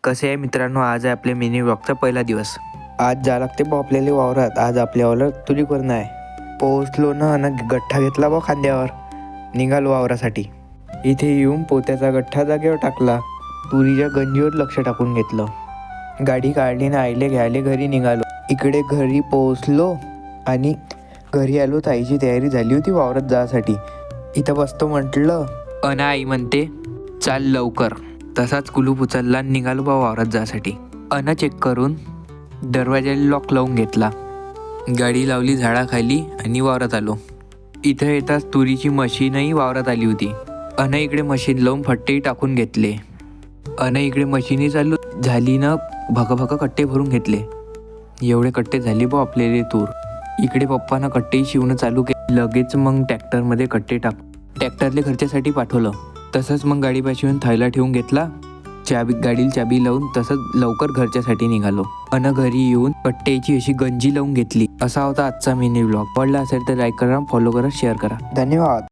कसे आहे मित्रांनो, आज आहे आपल्या मिनी व्लॉगचा पहिला दिवस. आज जा लागते बा आपल्याला वावरात. आज आपल्यावर तुरी करणं आहे. पोहोचलो ना गठ्ठा घेतला बा खांद्यावर, निघालो वावरासाठी. इथे येऊन पोत्याचा गठ्ठा जागेवर टाकला, तुरीच्या गंजीवर लक्ष टाकून घेतलं. गाडी काढली ना आईले घ्यायला घरी निघालो. इकडे घरी पोहोचलो आणि घरी आलो. ताईची तयारी झाली होती वावरात जायसाठी. इथं बसतो म्हटलं, अना आई म्हणते चाल लवकर. तसाच कुलूप उचलला आणि निघालो बा वावरात जायसाठी. अना चेक करून दरवाजाला लॉक लावून घेतला. गाडी लावली झाडाखाली आणि वावरात आलो. इथं येताच तुरीची मशीनही वावरात आली होती. अना इकडे मशीन लावून फट्टेही टाकून घेतले. अना इकडे मशीनही चालू झाली ना, भक कट्टे भरून घेतले. एवढे कट्टे झाले बा आपल्याला तूर. इकडे पप्पानं कट्टेही शिवणं चालू केले. लगेच मग ट्रॅक्टरमध्ये कट्टे ट्रॅक्टरले घरच्यासाठी पाठवलं. तसंच मग गाडीपाशी येऊन थैला ठेवून घेतला. गाडीला चाबी लावून तसंच लवकर घरच्यासाठी निघालो. अन घरी येऊन कट्ट्याची अशी गंजी लावून घेतली. असा होता आजचा मिनी व्लॉग. आवडला असेल तर लाईक करा, फॉलो करा, शेअर करा. धन्यवाद.